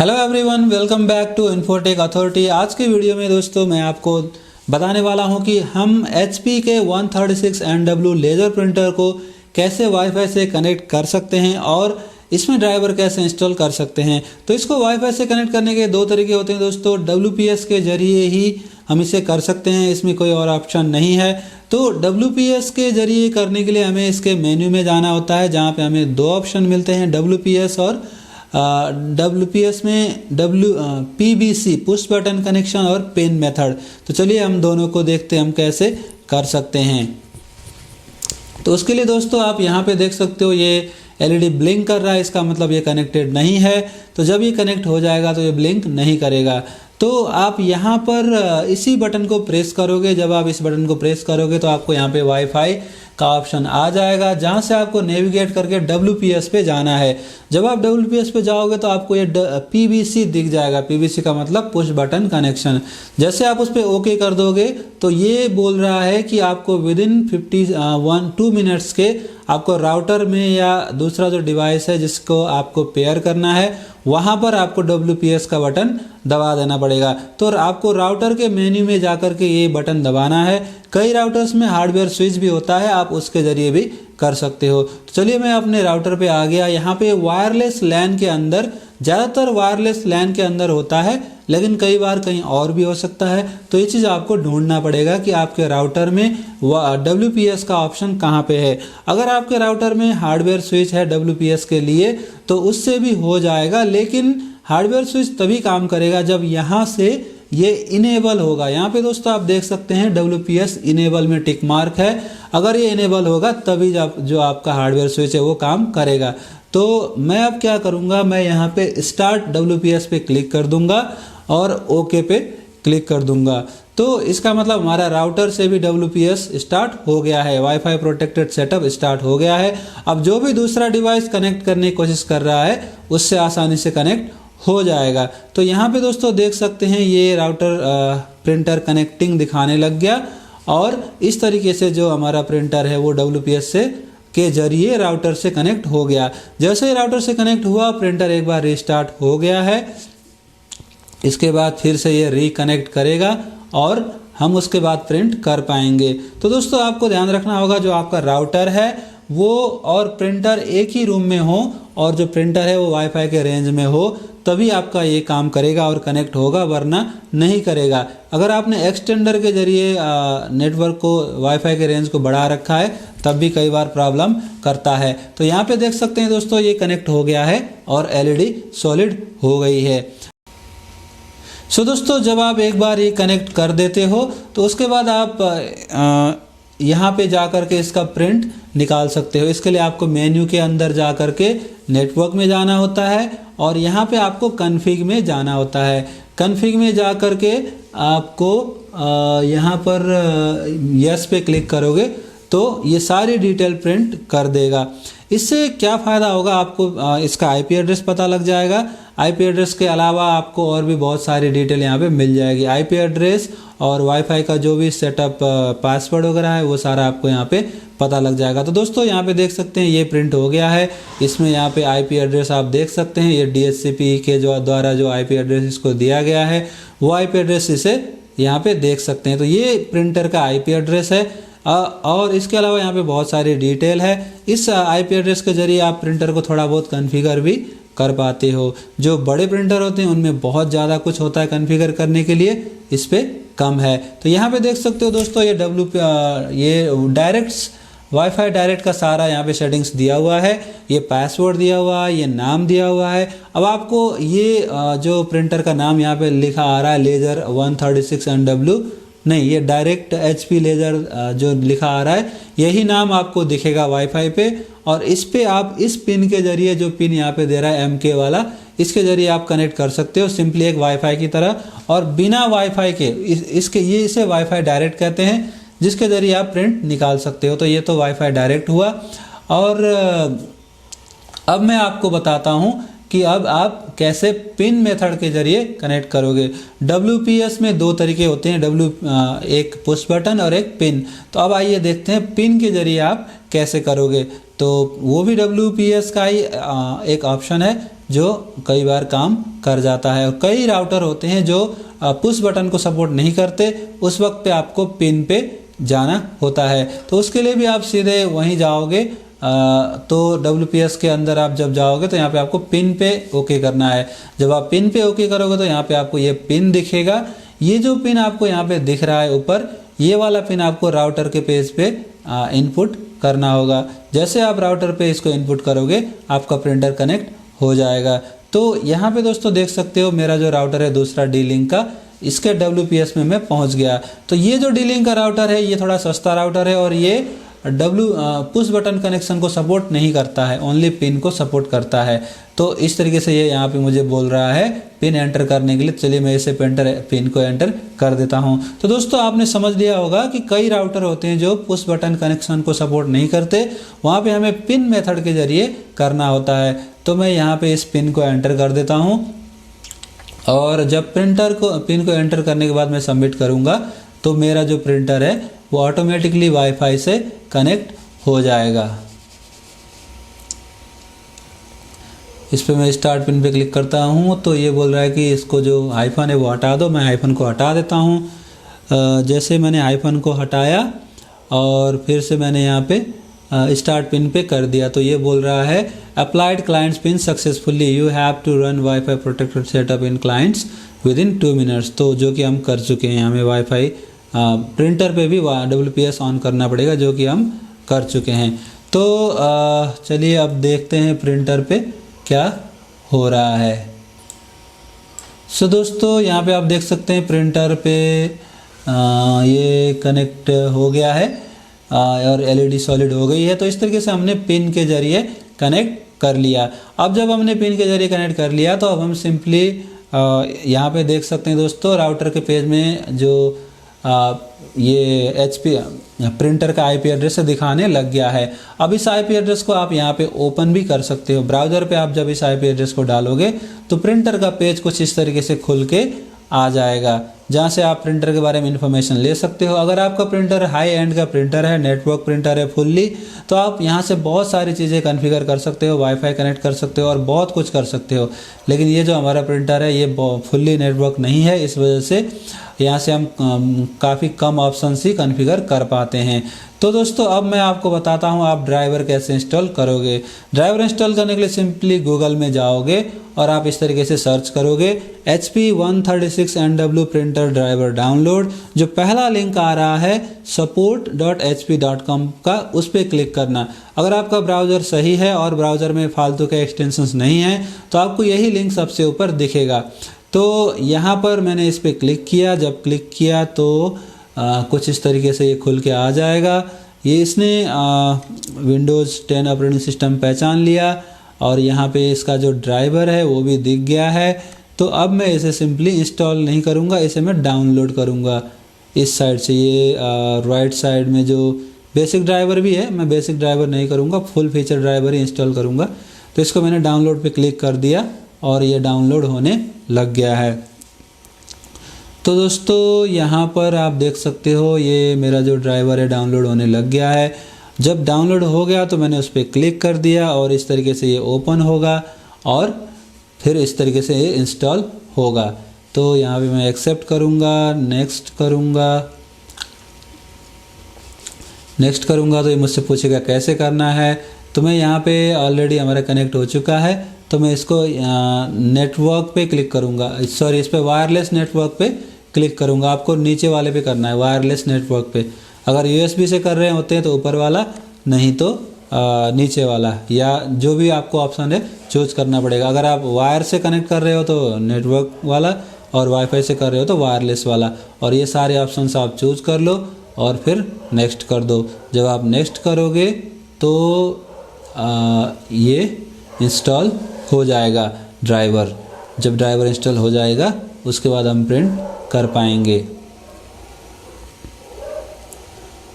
Hello everyone, welcome back to Infotech Authority. आज की video में दोस्तों मैं आपको बताने वाला हूं कि हम HP के 136NW लेज़र प्रिंटर को कैसे वाईफाई से कनेक्ट कर सकते हैं और इसमें ड्राइवर कैसे इंस्टॉल कर सकते हैं। तो इसको वाईफाई से कनेक्ट करने के दो तरीके होते हैं दोस्तों। WPS के जरिए ही हम इसे कर सकते हैं, इसमें कोई और ऑप्शन नहीं है। तो WPS के जरिए करने के लिए हमें इसके मेन्यू में जाना होता है, जहाँ पे हमें दो ऑप्शन मिलते हैं, WPS और WPS में PBC पुश बटन कनेक्शन और पिन मेथड। तो चलिए हम दोनों को देखते हैं हम कैसे कर सकते हैं। तो उसके लिए दोस्तों आप यहाँ पे देख सकते हो ये LED ब्लिंक कर रहा है, इसका मतलब ये कनेक्टेड नहीं है। तो जब ये कनेक्ट हो जाएगा तो ये ब्लिंक नहीं करेगा। तो आप यहाँ पर इसी बटन को प्रेस करोगे। जब आप इस बटन को प्रेस करोगे तो आपको यहाँ पे वाईफाई का ऑप्शन आ जाएगा, जहाँ से आपको नेविगेट करके WPS पे जाना है। जब आप WPS पे जाओगे तो आपको ये PBC दिख जाएगा। PBC का मतलब पुश बटन कनेक्शन। जैसे आप उस पर ओके कर दोगे तो ये बोल रहा है कि आपको विदिन 2 मिनट्स के आपको राउटर में या दूसरा जो डिवाइस है जिसको आपको पेयर करना है वहाँ पर आपको WPS का बटन दबा देना पड़ेगा। तो आपको राउटर के मेन्यू में जाकर के ये बटन दबाना है। कई राउटर्स में हार्डवेयर स्विच भी होता है, आप उसके ज़रिए भी कर सकते हो। तो चलिए मैं अपने राउटर पे आ गया। यहाँ पे वायरलेस लैन के अंदर, ज़्यादातर वायरलेस लैन के अंदर होता है, लेकिन कई बार कहीं और भी हो सकता है। तो ये चीज़ आपको ढूंढना पड़ेगा कि आपके राउटर में WPS का ऑप्शन कहाँ पे है। अगर आपके राउटर में हार्डवेयर स्विच है WPS के लिए तो उससे भी हो जाएगा, लेकिन हार्डवेयर स्विच तभी काम करेगा जब यहाँ से ये इनेबल होगा। यहाँ पे दोस्तों आप देख सकते हैं WPS इनेबल में टिक मार्क है। अगर ये इनेबल होगा तभी जो आपका हार्डवेयर स्विच है वो काम करेगा। तो मैं अब क्या करूँगा, मैं यहाँ पे स्टार्ट WPS पे क्लिक कर दूंगा और ओके पे क्लिक कर दूंगा। तो इसका मतलब हमारा राउटर से भी WPS स्टार्ट हो गया है, वाईफाई प्रोटेक्टेड सेटअप स्टार्ट हो गया है। अब जो भी दूसरा डिवाइस कनेक्ट करने की कोशिश कर रहा है उससे आसानी से कनेक्ट हो जाएगा। तो यहाँ पे दोस्तों देख सकते हैं ये राउटर प्रिंटर कनेक्टिंग दिखाने लग गया और इस तरीके से जो हमारा प्रिंटर है वो WPS से के जरिए राउटर से कनेक्ट हो गया। जैसे ही राउटर से कनेक्ट हुआ प्रिंटर एक बार रिस्टार्ट हो गया है। इसके बाद फिर से ये रिकनेक्ट करेगा और हम उसके बाद प्रिंट कर पाएंगे। तो दोस्तों आपको ध्यान रखना होगा, जो आपका राउटर है वो और प्रिंटर एक ही रूम में हो और जो प्रिंटर है वो वाईफाई के रेंज में हो, तभी आपका ये काम करेगा और कनेक्ट होगा, वरना नहीं करेगा। अगर आपने एक्सटेंडर के जरिए नेटवर्क को वाईफाई के रेंज को बढ़ा रखा है तब भी कई बार प्रॉब्लम करता है। तो यहाँ पे देख सकते हैं दोस्तों ये कनेक्ट हो गया है और LED सॉलिड हो गई है। सो दोस्तों जब आप एक बार ये कनेक्ट कर देते हो तो उसके बाद आप यहाँ पे जा कर के इसका प्रिंट निकाल सकते हो। इसके लिए आपको मेन्यू के अंदर जा कर के नेटवर्क में जाना होता है और यहाँ पे आपको कॉन्फ़िग में जाना होता है। कॉन्फ़िग में जा कर के आपको यहाँ पर यस पे क्लिक करोगे तो ये सारी डिटेल प्रिंट कर देगा। इससे क्या फ़ायदा होगा, आपको इसका IP एड्रेस पता लग जाएगा। IP एड्रेस के अलावा आपको और भी बहुत सारी डिटेल यहाँ पे मिल जाएगी। IP एड्रेस और वाईफाई का जो भी सेटअप पासवर्ड वगैरह है वो सारा आपको यहाँ पे पता लग जाएगा। तो दोस्तों यहाँ पे देख सकते हैं ये प्रिंट हो गया है। इसमें यहाँ पे IP एड्रेस आप देख सकते हैं, ये DHCP के द्वारा जो IP एड्रेस इसको दिया गया है वो IP एड्रेस इसे यहाँ पे देख सकते हैं। तो ये प्रिंटर का IP एड्रेस है और इसके अलावा यहाँ पे बहुत सारी डिटेल है। इस IP एड्रेस के जरिए आप प्रिंटर को थोड़ा बहुत कॉन्फ़िगर भी कर पाते हो। जो बड़े प्रिंटर होते हैं उनमें बहुत ज़्यादा कुछ होता है कॉन्फ़िगर करने के लिए, इस पे कम है। तो यहाँ पे देख सकते हो दोस्तों ये डायरेक्ट वाईफाई डायरेक्ट का सारा यहाँ पे सेटिंग्स दिया हुआ है। ये पासवर्ड दिया हुआ है, ये नाम दिया हुआ है। अब आपको ये जो प्रिंटर का नाम यहाँ पे लिखा आ रहा है लेज़र 136NW नहीं, ये डायरेक्ट HP लेज़र जो लिखा आ रहा है यही नाम आपको दिखेगा वाईफाई पे। और इस पे आप इस पिन के जरिए, जो पिन यहाँ पे दे रहा है MK वाला, इसके जरिए आप कनेक्ट कर सकते हो सिंपली एक वाईफाई की तरह। और बिना वाईफाई के इसे वाईफाई डायरेक्ट कहते हैं, जिसके जरिए आप प्रिंट निकाल सकते हो। तो ये तो वाईफाई डायरेक्ट हुआ। और अब मैं आपको बताता हूँ कि अब आप कैसे पिन मेथड के जरिए कनेक्ट करोगे। WPS में दो तरीके होते हैं, एक पुश बटन और एक पिन। तो अब आइए देखते हैं पिन के जरिए आप कैसे करोगे। तो वो भी WPS का ही एक ऑप्शन है जो कई बार काम कर जाता है। और कई राउटर होते हैं जो पुश बटन को सपोर्ट नहीं करते, उस वक्त पे आपको पिन पे जाना होता है। तो उसके लिए भी आप सीधे वहीं जाओगे, तो WPS के अंदर आप जब जाओगे तो यहाँ पे आपको पिन पे ओके करना है। जब आप पिन पे ओके करोगे तो यहाँ पे आपको ये पिन दिखेगा। ये जो पिन आपको यहाँ पे दिख रहा है ऊपर, ये वाला पिन आपको राउटर के पेज पे इनपुट करना होगा। जैसे आप राउटर पे इसको इनपुट करोगे आपका प्रिंटर कनेक्ट हो जाएगा। तो यहाँ पे दोस्तों देख सकते हो मेरा जो राउटर है दूसरा D-Link का, इसके WPS में मैं पहुँच गया। तो ये जो D-Link का राउटर है ये थोड़ा सस्ता राउटर है और ये पुश बटन कनेक्शन को सपोर्ट नहीं करता है, ओनली पिन को सपोर्ट करता है। तो इस तरीके से ये यहाँ पे मुझे बोल रहा है पिन एंटर करने के लिए। चलिए मैं इसे पिन को एंटर कर देता हूँ। तो दोस्तों आपने समझ लिया होगा कि कई राउटर होते हैं जो पुश बटन कनेक्शन को सपोर्ट नहीं करते, वहाँ पे हमें पिन मेथड के जरिए करना होता है। तो मैं यहाँ पे इस पिन को एंटर कर देता हूँ और जब पिन को एंटर करने के बाद मैं सबमिट करूँगा तो मेरा जो प्रिंटर है वो ऑटोमेटिकली वाईफाई से कनेक्ट हो जाएगा। इस पे मैं स्टार्ट पिन पे क्लिक करता हूँ तो ये बोल रहा है कि इसको जो हाइफन है वो हटा दो। मैं हाइफन को हटा देता हूँ। जैसे मैंने हाइफन को हटाया और फिर से मैंने यहाँ पे स्टार्ट पिन पे कर दिया तो ये बोल रहा है applied clients pin successfully, you have to run wifi protected setup in clients within 2 minutes. तो जो कि हम कर चुके हैं, हमें वाईफाई प्रिंटर पे भी WPS ऑन करना पड़ेगा, जो कि हम कर चुके हैं। तो चलिए अब देखते हैं प्रिंटर पे क्या हो रहा है। सो दोस्तों यहाँ पे आप देख सकते हैं प्रिंटर पे ये कनेक्ट हो गया है और LED सॉलिड हो गई है। तो इस तरीके से हमने पिन के जरिए कनेक्ट कर लिया। अब जब हमने पिन के जरिए कनेक्ट कर लिया तो अब हम सिंपली यहाँ पे देख सकते हैं दोस्तों राउटर के पेज में जो ये HP प्रिंटर का IP एड्रेस दिखाने लग गया है। अब इस IP एड्रेस को आप यहाँ पे ओपन भी कर सकते हो। ब्राउज़र पे आप जब इस IP एड्रेस को डालोगे तो प्रिंटर का पेज कुछ इस तरीके से खुल के आ जाएगा, जहाँ से आप प्रिंटर के बारे में इंफॉर्मेशन ले सकते हो। अगर आपका प्रिंटर हाई एंड का प्रिंटर है, नेटवर्क प्रिंटर है फुल्ली, तो आप यहाँ से बहुत सारी चीज़ें कॉन्फ़िगर कर सकते हो, वाईफाई कनेक्ट कर सकते हो और बहुत कुछ कर सकते हो। लेकिन ये जो हमारा प्रिंटर है ये फुल्ली नेटवर्क नहीं है, इस वजह से यहाँ से हम काफ़ी कम ऑप्शन ही कॉन्फ़िगर कर पाते हैं। तो दोस्तों अब मैं आपको बताता हूँ आप ड्राइवर कैसे इंस्टॉल करोगे। ड्राइवर इंस्टॉल करने के लिए सिंपली गूगल में जाओगे और आप इस तरीके से सर्च करोगे HP 136NW printer driver download. जो पहला लिंक आ रहा है support.hp.com का, उस पर क्लिक करना। अगर आपका ब्राउज़र सही है और ब्राउज़र में फालतू के एक्सटेंशंस नहीं हैं तो आपको यही लिंक सबसे ऊपर दिखेगा। तो यहाँ पर मैंने इस पर क्लिक किया। जब क्लिक किया तो कुछ इस तरीके से ये खुल के आ जाएगा। ये इसने Windows 10 ऑपरेटिंग सिस्टम पहचान लिया और यहाँ पे इसका जो ड्राइवर है वो भी दिख गया है। तो अब मैं इसे सिंपली इंस्टॉल नहीं करूँगा, इसे मैं डाउनलोड करूँगा इस साइड से। ये राइट साइड में जो बेसिक ड्राइवर भी है, मैं बेसिक ड्राइवर नहीं करूँगा, फुल फीचर ड्राइवर ही इंस्टॉल करूँगा। तो इसको मैंने डाउनलोड पे क्लिक कर दिया और ये डाउनलोड होने लग गया है। तो दोस्तों यहाँ पर आप देख सकते हो ये मेरा जो ड्राइवर है डाउनलोड होने लग गया है। जब डाउनलोड हो गया तो मैंने उस पर क्लिक कर दिया और इस तरीके से ये ओपन होगा और फिर इस तरीके से ये इंस्टॉल होगा। तो यहाँ पे मैं एक्सेप्ट करूँगा, नेक्स्ट करूँगा तो ये मुझसे पूछेगा कैसे करना है। तो मैं यहाँ पे ऑलरेडी हमारा कनेक्ट हो चुका है तो मैं इसको नेटवर्क पे क्लिक करूँगा, सॉरी इस पे वायरलेस नेटवर्क पे क्लिक करूँगा। आपको नीचे वाले पे करना है, वायरलेस नेटवर्क पे। अगर USB से कर रहे होते हैं तो ऊपर वाला, नहीं तो नीचे वाला, या जो भी आपको ऑप्शन है चूज करना पड़ेगा। अगर आप वायर से कनेक्ट कर रहे हो तो नेटवर्क वाला और वाईफाई से कर रहे हो तो वायरलेस वाला। और ये सारे ऑप्शन आप चूज कर लो और फिर नेक्स्ट कर दो। जब आप नेक्स्ट करोगे तो ये इंस्टॉल हो जाएगा ड्राइवर। जब ड्राइवर इंस्टॉल हो जाएगा उसके बाद हम प्रिंट कर पाएंगे।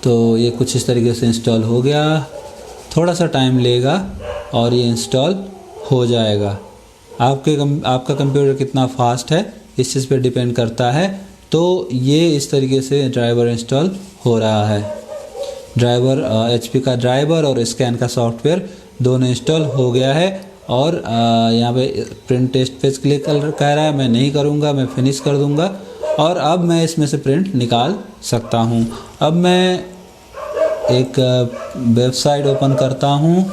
तो ये कुछ इस तरीके से इंस्टॉल हो गया, थोड़ा सा टाइम लेगा और ये इंस्टॉल हो जाएगा। आपका कंप्यूटर कितना फास्ट है इस चीज़ पे डिपेंड करता है। तो ये इस तरीके से ड्राइवर इंस्टॉल हो रहा है। ड्राइवर HP का ड्राइवर और स्कैन का सॉफ्टवेयर दोनों इंस्टॉल हो गया है और यहाँ पे प्रिंट टेस्ट पेज क्लिक कह रहा है, मैं नहीं करूँगा, मैं फिनिश कर दूँगा और अब मैं इसमें से प्रिंट निकाल सकता हूँ। अब मैं एक वेबसाइट ओपन करता हूँ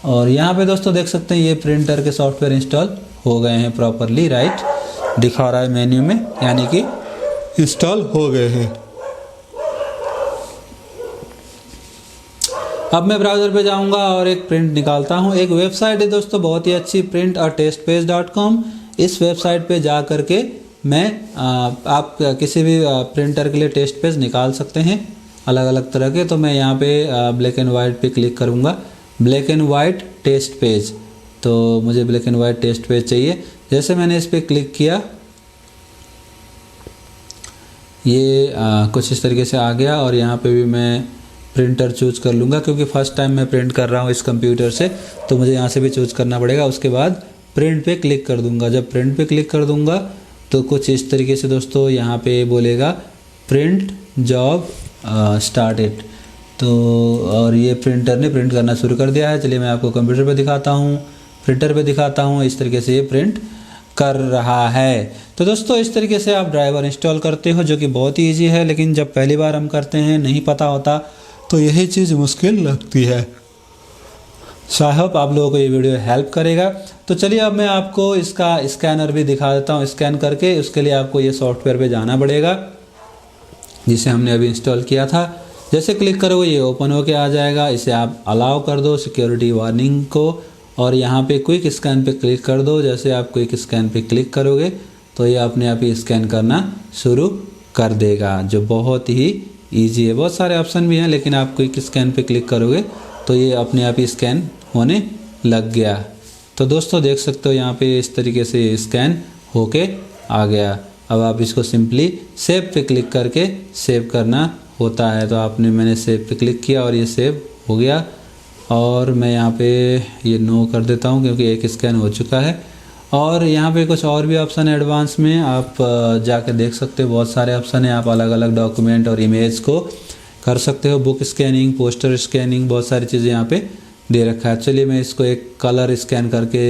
और यहाँ पे दोस्तों देख सकते हैं ये प्रिंटर के सॉफ्टवेयर इंस्टॉल हो गए हैं प्रॉपरली, राइट दिखा रहा है मेन्यू में, यानी कि इंस्टॉल हो गए हैं। अब मैं ब्राउज़र पे जाऊंगा और एक प्रिंट निकालता हूं। एक वेबसाइट है दोस्तों बहुत ही अच्छी, printatoastpage.com। इस वेबसाइट पे जा करके मैं आप किसी भी प्रिंटर के लिए टेस्ट पेज निकाल सकते हैं अलग अलग तरह के। तो मैं यहाँ पे ब्लैक एंड वाइट पे क्लिक करूँगा, black and white test page. तो मुझे black and white test page चाहिए। जैसे मैंने इस पर क्लिक किया ये कुछ इस तरीके से आ गया और यहाँ पे भी मैं प्रिंटर चूज कर लूँगा क्योंकि फ़र्स्ट टाइम मैं प्रिंट कर रहा हूँ इस कंप्यूटर से, तो मुझे यहाँ से भी चूज करना पड़ेगा। उसके बाद प्रिंट पे क्लिक कर दूँगा। जब प्रिंट पे क्लिक कर दूँगा तो कुछ इस तरीके से दोस्तों यहाँ पे बोलेगा प्रिंट जॉब स्टार्टेड। तो और ये प्रिंटर ने प्रिंट करना शुरू कर दिया है। चलिए मैं आपको कंप्यूटर पे दिखाता हूँ, प्रिंटर पे दिखाता हूँ। इस तरीके से ये प्रिंट कर रहा है। तो दोस्तों इस तरीके से आप ड्राइवर इंस्टॉल करते हो, जो कि बहुत ही ईजी है, लेकिन जब पहली बार हम करते हैं नहीं पता होता तो यही चीज़ मुश्किल लगती है। सो आई होप आप लोगों को ये वीडियो हेल्प करेगा। तो चलिए अब मैं आपको इसका स्कैनर भी दिखा देता हूँ। स्कैन करके उसके लिए आपको ये सॉफ्टवेयर पे जाना पड़ेगा जिसे हमने अभी इंस्टॉल किया था। जैसे क्लिक करोगे ये ओपन होके आ जाएगा। इसे आप अलाउ कर दो सिक्योरिटी वार्निंग को और यहाँ पे क्विक स्कैन पे क्लिक कर दो। जैसे आप क्विक स्कैन पे क्लिक करोगे तो ये अपने आप ही स्कैन करना शुरू कर देगा, जो बहुत ही ईजी है। बहुत सारे ऑप्शन भी हैं लेकिन आप क्विक स्कैन पे क्लिक करोगे तो ये अपने आप ही स्कैन होने लग गया। तो दोस्तों देख सकते हो यहाँ पे इस तरीके से स्कैन होके आ गया। अब आप इसको सिंपली सेव पे क्लिक करके सेव करना होता है। तो मैंने सेव पे क्लिक किया और ये सेव हो गया। और मैं यहाँ पे ये नो कर देता हूँ क्योंकि एक स्कैन हो चुका है। और यहाँ पे कुछ और भी ऑप्शन है एडवांस में, आप जाके देख सकते हो। बहुत सारे ऑप्शन है, आप अलग अलग डॉक्यूमेंट और इमेज को कर सकते हो। बुक स्कैनिंग, पोस्टर स्कैनिंग, बहुत सारी चीज़ें यहाँ पे दे रखा है। चलिए मैं इसको एक कलर स्कैन करके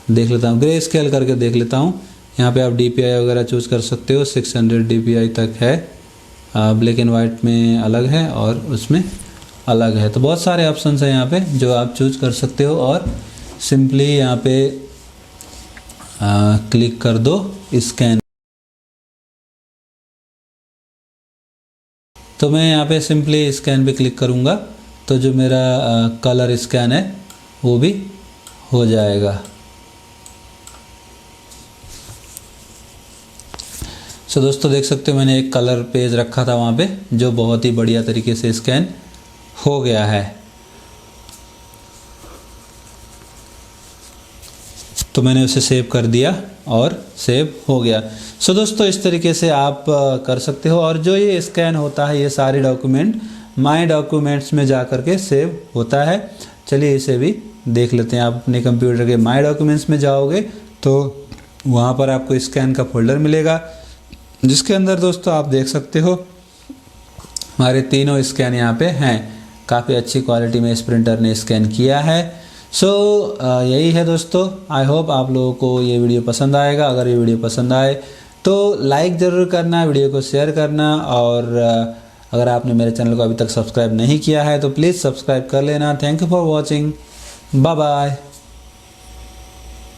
देख लेता हूँ, ग्रे स्केल करके देख लेता हूँ। यहाँ पे आप DPI वगैरह चूज़ कर सकते हो, 600 DPI तक है। ब्लैक एंड वाइट में अलग है और उसमें अलग है। तो बहुत सारे ऑप्शन हैं यहाँ पे जो आप चूज़ कर सकते हो और सिंपली यहाँ पे क्लिक कर दो स्कैन। तो मैं यहाँ पे सिंपली स्कैन पे क्लिक करूँगा तो जो मेरा कलर स्कैन है वो भी हो जाएगा। सो दोस्तों देख सकते हो मैंने एक कलर पेज रखा था वहाँ पे जो बहुत ही बढ़िया तरीके से स्कैन हो गया है। तो मैंने उसे सेव कर दिया और सेव हो गया। सो दोस्तों इस तरीके से आप कर सकते हो। और जो ये स्कैन होता है ये सारे डॉक्यूमेंट माय डॉक्यूमेंट्स में जा कर के सेव होता है। चलिए इसे भी देख लेते हैं। आप अपने कंप्यूटर के माय डॉक्यूमेंट्स में जाओगे तो वहाँ पर आपको स्कैन का फोल्डर मिलेगा जिसके अंदर दोस्तों आप देख सकते हो हमारे तीनों स्कैन यहाँ पे हैं। काफ़ी अच्छी क्वालिटी में इस प्रिंटर ने स्कैन किया है। सो यही है दोस्तों। आई होप आप लोगों को ये वीडियो पसंद आएगा। अगर ये वीडियो पसंद आए तो लाइक ज़रूर करना, वीडियो को शेयर करना और अगर आपने मेरे चैनल को अभी तक सब्सक्राइब नहीं किया है तो प्लीज़ सब्सक्राइब कर लेना। Thank you for watching, bye bye.